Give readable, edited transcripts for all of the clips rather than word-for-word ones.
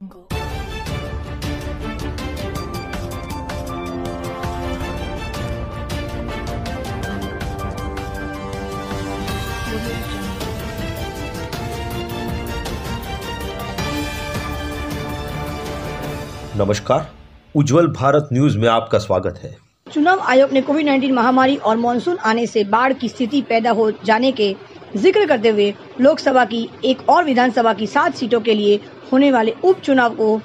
नमस्कार, उज्जवल भारत न्यूज में आपका स्वागत है। चुनाव आयोग ने कोविड-19 महामारी और मानसून आने से बाढ़ की स्थिति पैदा हो जाने के जिक्र करते हुए लोकसभा की एक और विधानसभा की 7 सीटों के लिए होने वाले उपचुनाव को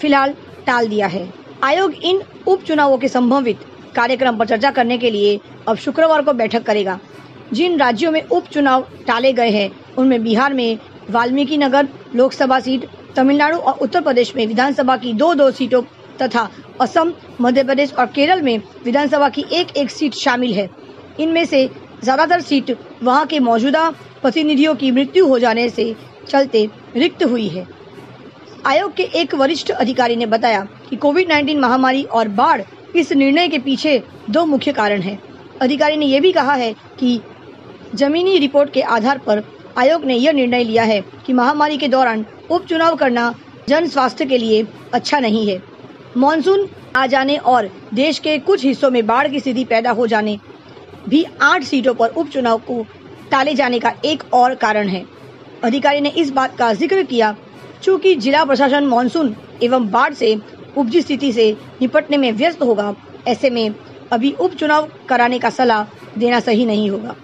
फिलहाल टाल दिया है। आयोग इन उपचुनावों के संभावित कार्यक्रम पर चर्चा करने के लिए अब शुक्रवार को बैठक करेगा। जिन राज्यों में उपचुनाव टाले गए हैं उनमें बिहार में वाल्मीकि नगर लोकसभा सीट, तमिलनाडु और उत्तर प्रदेश में विधानसभा की 2-2 सीटों तथा असम, मध्य प्रदेश और केरल में विधानसभा की 1-1 सीट शामिल है। इनमें से ज्यादातर सीट वहां के मौजूदा प्रतिनिधियों की मृत्यु हो जाने से चलते रिक्त हुई है। आयोग के एक वरिष्ठ अधिकारी ने बताया कि कोविड-19 महामारी और बाढ़ इस निर्णय के पीछे 2 मुख्य कारण हैं। अधिकारी ने यह भी कहा है कि जमीनी रिपोर्ट के आधार पर आयोग ने यह निर्णय लिया है कि महामारी के दौरान उपचुनाव करना जन स्वास्थ्य के लिए अच्छा नहीं है। मॉनसून आ जाने और देश के कुछ हिस्सों में बाढ़ की स्थिति पैदा हो जाने भी 8 सीटों पर उपचुनाव को टाले जाने का एक और कारण है। अधिकारी ने इस बात का जिक्र किया, चूंकि जिला प्रशासन मॉनसून एवं बाढ़ से उपजी स्थिति से निपटने में व्यस्त होगा, ऐसे में अभी उपचुनाव कराने का सलाह देना सही नहीं होगा।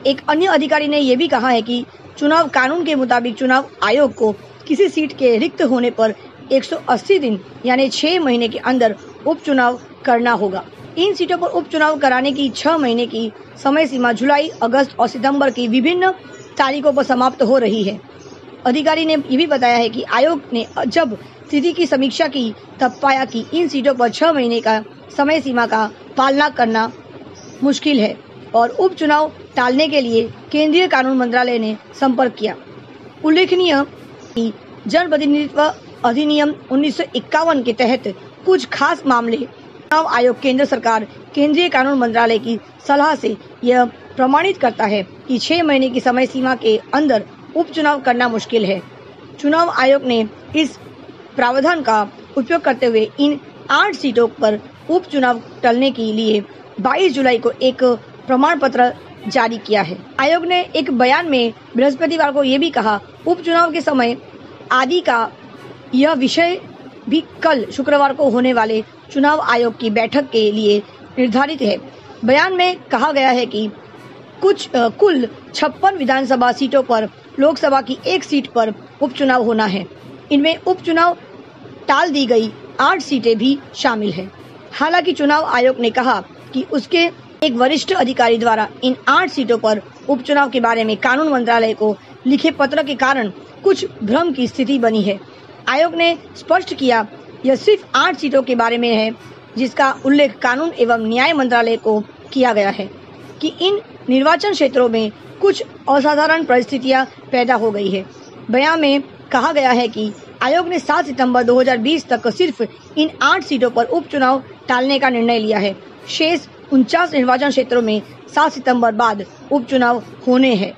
एक अन्य अधिकारी ने यह भी कहा है कि चुनाव कानून के मुताबिक चुनाव आयोग को किसी सीट के रिक्त होने पर 180 दिन यानी 6 महीने के अंदर उपचुनाव करना होगा। इन सीटों पर उपचुनाव कराने की 6 महीने की समय सीमा जुलाई, अगस्त और सितंबर की विभिन्न तारीखों पर समाप्त हो रही है। अधिकारी ने यह भी बताया है कि आयोग ने जब स्थिति की समीक्षा की तब पाया कि इन सीटों पर 6 महीने का समय सीमा का पालना करना मुश्किल है और उपचुनाव टालने के लिए केंद्रीय कानून मंत्रालय ने संपर्क किया। उल्लेखनीय कि जनप्रतिनिधित्व अधिनियम 1951 के तहत कुछ खास मामले चुनाव आयोग केंद्र सरकार केंद्रीय कानून मंत्रालय की सलाह से यह प्रमाणित करता है कि 6 महीने की समय सीमा के अंदर उपचुनाव करना मुश्किल है। चुनाव आयोग ने इस प्रावधान का उपयोग करते हुए इन 8 सीटों पर उपचुनाव टलने के लिए 22 जुलाई को एक प्रमाण पत्र जारी किया है। आयोग ने एक बयान में बृहस्पतिवार को यह भी कहा, उपचुनाव के समय आदि का यह विषय भी कल शुक्रवार को होने वाले चुनाव आयोग की बैठक के लिए निर्धारित है। बयान में कहा गया है कि कुल 56 विधानसभा सीटों पर लोकसभा की 1 सीट पर उपचुनाव होना है। इनमें उपचुनाव टाल दी गई 8 सीटें भी शामिल है। हालांकि चुनाव आयोग ने कहा कि उसके एक वरिष्ठ अधिकारी द्वारा इन 8 सीटों पर उपचुनाव के बारे में कानून मंत्रालय को लिखे पत्र के कारण कुछ भ्रम की स्थिति बनी है। आयोग ने स्पष्ट किया, यह सिर्फ 8 सीटों के बारे में है जिसका उल्लेख कानून एवं न्याय मंत्रालय को किया गया है कि इन निर्वाचन क्षेत्रों में कुछ असाधारण परिस्थितियां पैदा हो गई है। बयान में कहा गया है कि आयोग ने 7 सितंबर 2020 तक सिर्फ इन 8 सीटों पर उपचुनाव टालने का निर्णय लिया है। शेष 49 निर्वाचन क्षेत्रों में 7 सितंबर बाद उपचुनाव होने हैं।